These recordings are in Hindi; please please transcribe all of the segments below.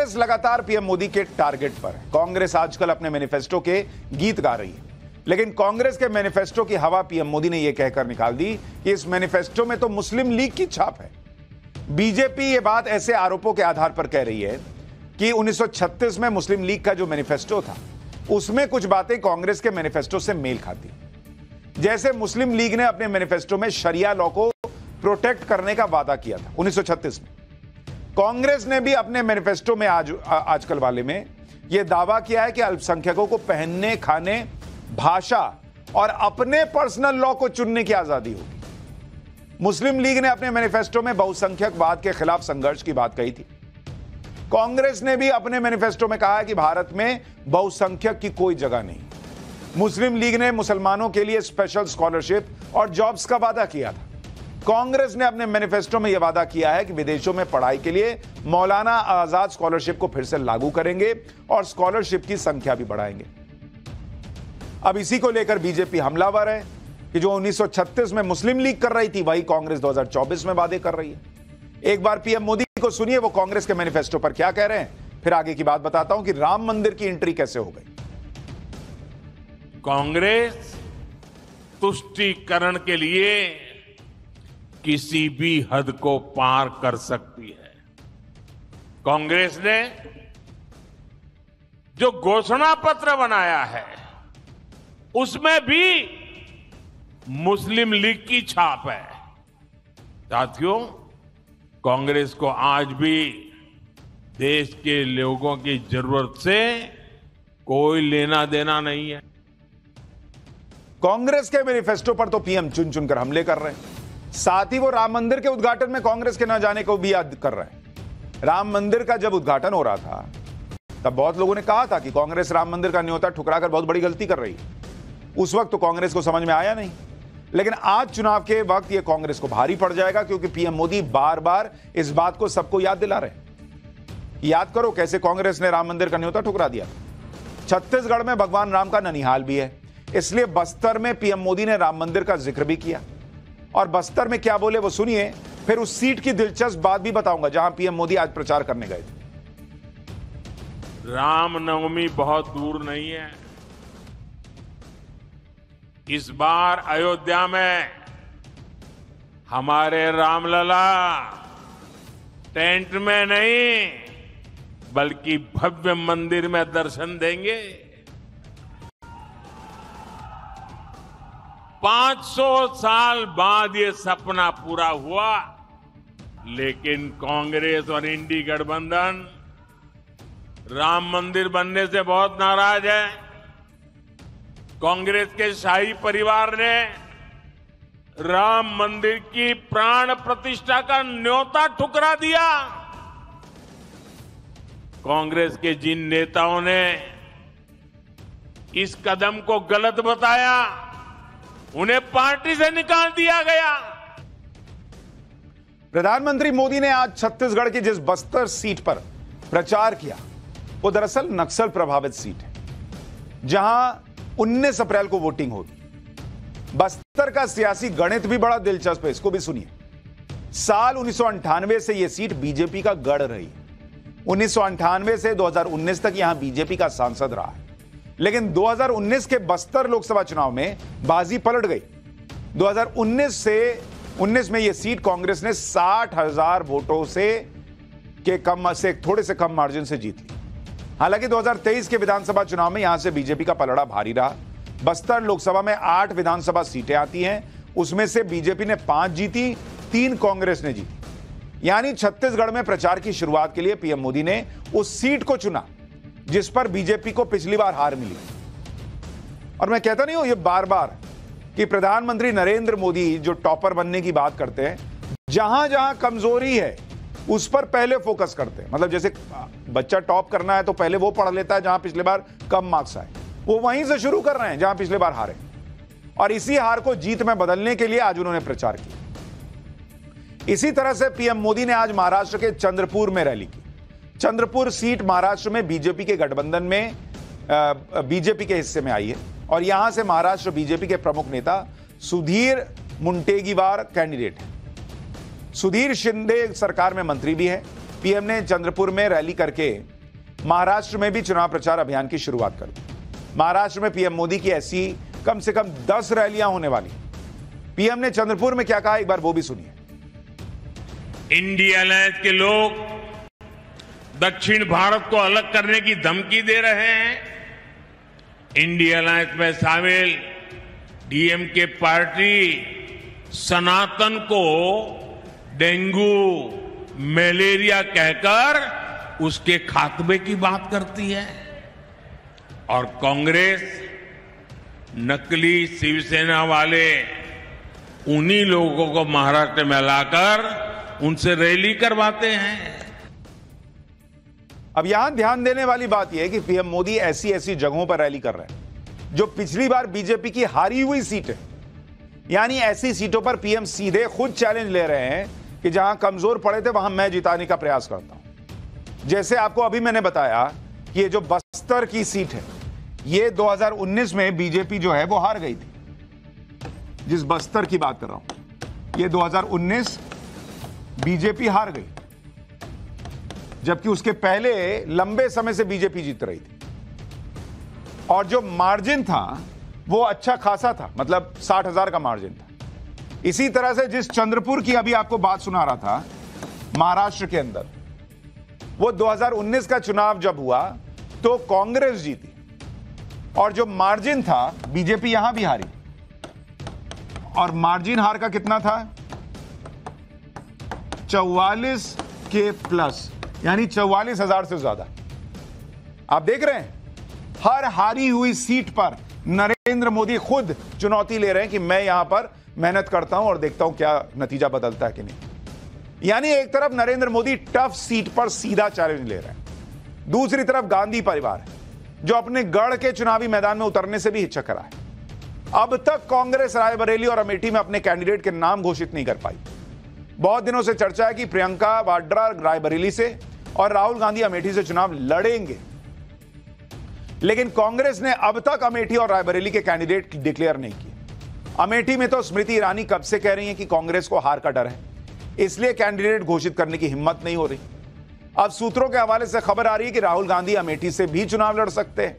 कांग्रेस लगातार पीएम मोदी के टारगेट पर है। कांग्रेस आजकल अपने मैनिफेस्टो के गीत गा रही है, लेकिन कांग्रेस के मैनिफेस्टो की हवा पीएम मोदी ने यह कहकर निकाल दी कि इस मैनिफेस्टो में तो मुस्लिम लीग की छाप है। बीजेपी ये बात ऐसे आरोपों के आधार पर कह रही है कि 1936 में मुस्लिम लीग का जो मैनिफेस्टो था उसमें कुछ बातें कांग्रेस के मैनिफेस्टो से मेल खाती। जैसे मुस्लिम लीग ने अपने मैनिफेस्टो में शरिया लॉ को प्रोटेक्ट करने का वादा किया था 1936 में, कांग्रेस ने भी अपने मैनिफेस्टो में आजकल वाले में यह दावा किया है कि अल्पसंख्यकों को पहनने, खाने, भाषा और अपने पर्सनल लॉ को चुनने की आजादी होगी। मुस्लिम लीग ने अपने मैनिफेस्टो में बहुसंख्यकवाद के खिलाफ संघर्ष की बात कही थी। कांग्रेस ने भी अपने मैनिफेस्टो में कहा है कि भारत में बहुसंख्यक की कोई जगह नहीं। मुस्लिम लीग ने मुसलमानों के लिए स्पेशल स्कॉलरशिप और जॉब्स का वादा किया था। कांग्रेस ने अपने मैनिफेस्टो में यह वादा किया है कि विदेशों में पढ़ाई के लिए मौलाना आजाद स्कॉलरशिप को फिर से लागू करेंगे और स्कॉलरशिप की संख्या भी बढ़ाएंगे। अब इसी को लेकर बीजेपी हमलावर है कि जो 1936 में मुस्लिम लीग कर रही थी वही कांग्रेस 2024 में वादे कर रही है। एक बार पीएम मोदी को सुनिए वो कांग्रेस के मैनिफेस्टो पर क्या कह रहे हैं, फिर आगे की बात बताता हूं कि राम मंदिर की एंट्री कैसे हो गई। कांग्रेस तुष्टीकरण के लिए किसी भी हद को पार कर सकती है। कांग्रेस ने जो घोषणा पत्र बनाया है उसमें भी मुस्लिम लीग की छाप है। साथियों, कांग्रेस को आज भी देश के लोगों की जरूरत से कोई लेना देना नहीं है। कांग्रेस के मैनिफेस्टो पर तो पीएम चुन चुनकर हमले कर रहे हैं, साथ ही वो राम मंदिर के उद्घाटन में कांग्रेस के न जाने को भी याद कर रहे हैं। राम मंदिर का जब उद्घाटन हो रहा था तब बहुत लोगों ने कहा था कि कांग्रेस राम मंदिर का न्योता ठुकराकर बहुत बड़ी गलती कर रही है। उस वक्त तो कांग्रेस को समझ में आया नहीं, लेकिन आज चुनाव के वक्त यह कांग्रेस को भारी पड़ जाएगा, क्योंकि पीएम मोदी बार बार इस बात को सबको याद दिला रहे हैं। याद करो कैसे कांग्रेस ने राम मंदिर का न्योता ठुकरा दिया। छत्तीसगढ़ में भगवान राम का ननिहाल भी है, इसलिए बस्तर में पीएम मोदी ने राम मंदिर का जिक्र भी किया। और बस्तर में क्या बोले वो सुनिए, फिर उस सीट की दिलचस्प बात भी बताऊंगा जहां पीएम मोदी आज प्रचार करने गए थे। रामनवमी बहुत दूर नहीं है। इस बार अयोध्या में हमारे रामलला टेंट में नहीं बल्कि भव्य मंदिर में दर्शन देंगे। 500 साल बाद ये सपना पूरा हुआ, लेकिन कांग्रेस और इंडी गठबंधन राम मंदिर बनने से बहुत नाराज है। कांग्रेस के शाही परिवार ने राम मंदिर की प्राण प्रतिष्ठा का न्योता ठुकरा दिया। कांग्रेस के जिन नेताओं ने इस कदम को गलत बताया उन्हें पार्टी से निकाल दिया गया। प्रधानमंत्री मोदी ने आज छत्तीसगढ़ की जिस बस्तर सीट पर प्रचार किया वो दरअसल नक्सल प्रभावित सीट है, जहां 19 अप्रैल को वोटिंग होगी। बस्तर का सियासी गणित भी बड़ा दिलचस्प है, इसको भी सुनिए। साल 1998 से यह सीट बीजेपी का गढ़ रही। 1998 से 2019 तक यहां बीजेपी का सांसद रहा है, लेकिन 2019 के बस्तर लोकसभा चुनाव में बाजी पलट गई। 2019 में यह सीट कांग्रेस ने 60,000 वोटों से थोड़े से कम मार्जिन से जीत ली। हालांकि 2023 के विधानसभा चुनाव में यहां से बीजेपी का पलड़ा भारी रहा। बस्तर लोकसभा में 8 विधानसभा सीटें आती हैं, उसमें से बीजेपी ने 5 जीती, 3 कांग्रेस ने जीती। यानी छत्तीसगढ़ में प्रचार की शुरुआत के लिए पीएम मोदी ने उस सीट को चुना जिस पर बीजेपी को पिछली बार हार मिली। और मैं कहता नहीं हूं ये बार बार कि प्रधानमंत्री नरेंद्र मोदी जो टॉपर बनने की बात करते हैं, जहां जहां कमजोरी है उस पर पहले फोकस करते हैं। मतलब जैसे बच्चा टॉप करना है तो पहले वो पढ़ लेता है जहां पिछले बार कम मार्क्स आए, वो वहीं से शुरू कर रहे हैं जहां पिछले बार हारे। और इसी हार को जीत में बदलने के लिए आज उन्होंने प्रचार किया। इसी तरह से पीएम मोदी ने आज महाराष्ट्र के चंद्रपुर में रैली की। चंद्रपुर सीट महाराष्ट्र में बीजेपी के गठबंधन में बीजेपी के हिस्से में आई है और यहां से महाराष्ट्र बीजेपी के प्रमुख नेता सुधीर मुनगंटीवार कैंडिडेट है। सुधीर शिंदे सरकार में मंत्री भी है पीएम ने चंद्रपुर में रैली करके महाराष्ट्र में भी चुनाव प्रचार अभियान की शुरुआत कर दी। महाराष्ट्र में पीएम मोदी की ऐसी कम से कम 10 रैलियां होने वाली। पीएम ने चंद्रपुर में क्या कहा, एक बार वो भी सुनिए। इंडिया अलायंस के लोग दक्षिण भारत को अलग करने की धमकी दे रहे हैं। इंडिया अलायंस में शामिल डीएमके पार्टी सनातन को डेंगू मलेरिया कहकर उसके खात्मे की बात करती है और कांग्रेस नकली शिवसेना वाले उन्हीं लोगों को महाराष्ट्र में लाकर उनसे रैली करवाते हैं। अब यहां ध्यान देने वाली बात यह है कि पीएम मोदी ऐसी ऐसी जगहों पर रैली कर रहे हैं जो पिछली बार बीजेपी की हारी हुई सीट है। यानी ऐसी सीटों पर पीएम सीधे खुद चैलेंज ले रहे हैं कि जहां कमजोर पड़े थे वहां मैं जिताने का प्रयास करता हूं। जैसे आपको अभी मैंने बताया कि ये जो बस्तर की सीट है, ये 2019 में बीजेपी जो है वो हार गई थी। जिस बस्तर की बात कर रहा हूं, ये 2019 बीजेपी हार गई, जबकि उसके पहले लंबे समय से बीजेपी जीत रही थी और जो मार्जिन था वो अच्छा खासा था, मतलब 60,000 का मार्जिन था। इसी तरह से जिस चंद्रपुर की अभी आपको बात सुना रहा था महाराष्ट्र के अंदर, वो 2019 का चुनाव जब हुआ तो कांग्रेस जीती और जो मार्जिन था बीजेपी यहां भी हारी और मार्जिन हार का कितना था, 44 के प्लस, यानी 44,000 से ज्यादा। आप देख रहे हैं हर हारी हुई सीट पर नरेंद्र मोदी खुद चुनौती ले रहे हैं कि मैं यहां पर मेहनत करता हूं और देखता हूं क्या नतीजा बदलता है कि नहीं। यानी एक तरफ नरेंद्र मोदी टफ सीट पर सीधा चैलेंज ले रहे हैं, दूसरी तरफ गांधी परिवार है जो अपने गढ़ के चुनावी मैदान में उतरने से भी हिचक रहा है। अब तक कांग्रेस रायबरेली और अमेठी में अपने कैंडिडेट के नाम घोषित नहीं कर पाई। बहुत दिनों से चर्चा है कि प्रियंका वाड्रा रायबरेली से और राहुल गांधी अमेठी से चुनाव लड़ेंगे, लेकिन कांग्रेस ने अब तक अमेठी और रायबरेली के कैंडिडेट डिक्लेयर नहीं किए। अमेठी में तो स्मृति ईरानी कब से कह रही हैं कि कांग्रेस को हार का डर है, इसलिए कैंडिडेट घोषित करने की हिम्मत नहीं हो रही। अब सूत्रों के हवाले से खबर आ रही है कि राहुल गांधी अमेठी से भी चुनाव लड़ सकते हैं।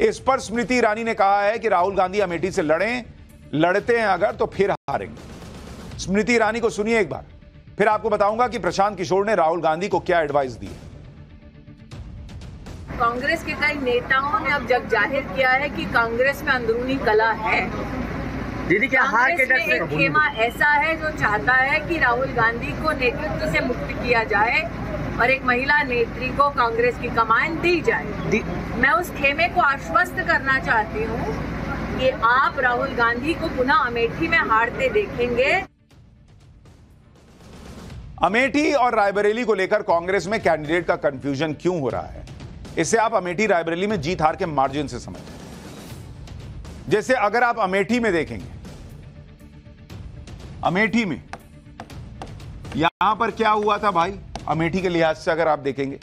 इस पर स्मृति ईरानी ने कहा है कि राहुल गांधी अमेठी से लड़ते हैं अगर तो फिर हारेंगे। स्मृति ईरानी को सुनिए एक बार, फिर आपको बताऊंगा कि प्रशांत किशोर ने राहुल गांधी को क्या एडवाइस दी है। कांग्रेस के कई नेताओं ने अब जग जाहिर किया है कि कांग्रेस में अंदरूनी कला है। दीदी क्या हार के डर से एक खेमा ऐसा है जो चाहता है कि राहुल गांधी को नेतृत्व से मुक्त किया जाए और एक महिला नेत्री को कांग्रेस की कमान दी जाए। मैं उस खेमे को आश्वस्त करना चाहती हूँ कि आप राहुल गांधी को पुनः अमेठी में हारते देखेंगे। अमेठी और रायबरेली को लेकर कांग्रेस में कैंडिडेट का कंफ्यूजन क्यों हो रहा है, इससे आप अमेठी रायबरेली में जीत हार के मार्जिन से समझें। जैसे अगर आप अमेठी में देखेंगे, अमेठी में यहां पर क्या हुआ था भाई, अमेठी के लिहाज से अगर आप देखेंगे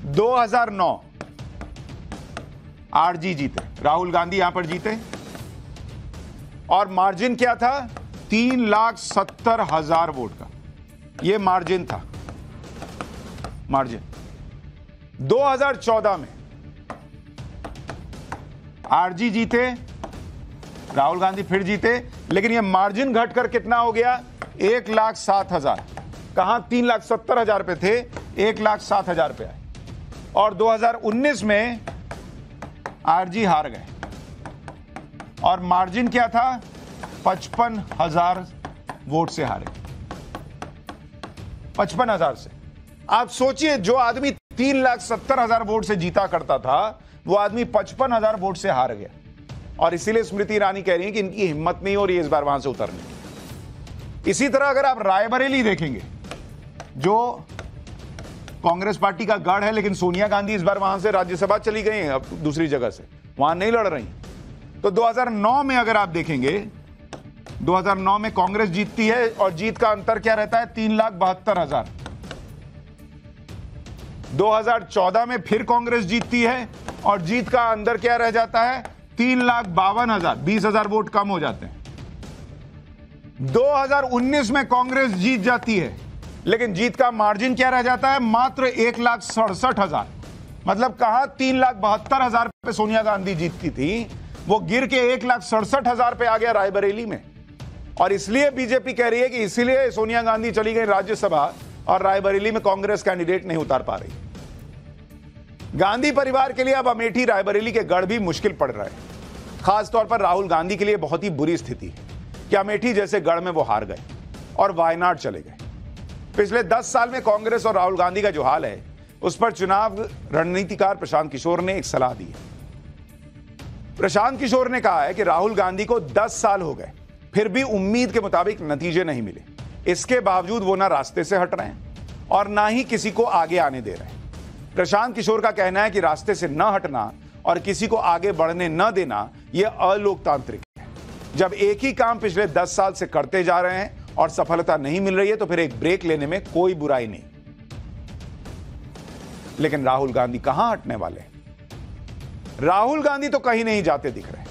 2009 आरजी जीते, राहुल गांधी यहां पर जीते और मार्जिन क्या था, 3,70,000 वोट का यह मार्जिन था। मार्जिन 2014 में आरजी जीते, राहुल गांधी फिर जीते, लेकिन यह मार्जिन घटकर कितना हो गया, 1,07,000। कहां 3,70,000 पे थे, 1,07,000 पे आए और 2019 में आरजी हार गए और मार्जिन क्या था, 55,000 वोट से हारे, 55,000 से। आप सोचिए, जो आदमी 3,70,000 वोट से जीता करता था वो आदमी 55,000 वोट से हार गया और इसीलिए स्मृति ईरानी कह रही है कि इनकी हिम्मत नहीं हो रही है इस बार वहां से उतरने की। इसी तरह अगर आप रायबरेली देखेंगे, जो कांग्रेस पार्टी का गढ़ है, लेकिन सोनिया गांधी इस बार वहां से राज्यसभा चली गई हैं, अब दूसरी जगह से वहां नहीं लड़ रही। तो 2009 में अगर आप देखेंगे, 2009 में कांग्रेस जीतती है और जीत का अंतर क्या रहता है, 3,72,000। 2014 में फिर कांग्रेस जीतती है और जीत का अंदर क्या रह जाता है, 3,52,000, 20,000 वोट कम हो जाते हैं। 2019 में कांग्रेस जीत जाती है, लेकिन जीत का मार्जिन क्या रह जाता है? मात्र 1,67,000। मतलब कहां 3,72,000 पे सोनिया गांधी जीतती थी, वो गिर के 1,67,000 पे आ गया रायबरेली में। और इसलिए बीजेपी कह रही है कि इसीलिए सोनिया गांधी चली गई राज्यसभा और रायबरेली में कांग्रेस कैंडिडेट नहीं उतार पा रही। गांधी परिवार के लिए अब अमेठी रायबरेली के गढ़ भी मुश्किल पड़ रहा है। खासतौर पर राहुल गांधी के लिए बहुत ही बुरी स्थिति है कि अमेठी जैसे गढ़ में वो हार गए और वायनाड चले गए। पिछले 10 साल में कांग्रेस और राहुल गांधी का जो हाल है, उस पर चुनाव रणनीतिकार प्रशांत किशोर ने एक सलाह दी है। प्रशांत किशोर ने कहा है कि राहुल गांधी को 10 साल हो गए, फिर भी उम्मीद के मुताबिक नतीजे नहीं मिले। इसके बावजूद वो ना रास्ते से हट रहे हैं और ना ही किसी को आगे आने दे रहे हैं। प्रशांत किशोर का कहना है कि रास्ते से न हटना और किसी को आगे बढ़ने न देना यह अलोकतांत्रिक है। जब एक ही काम पिछले 10 साल से करते जा रहे हैं और सफलता नहीं मिल रही है, तो फिर एक ब्रेक लेने में कोई बुराई नहीं। लेकिन राहुल गांधी कहां हटने वाले हैं? राहुल गांधी तो कहीं नहीं जाते दिख रहे।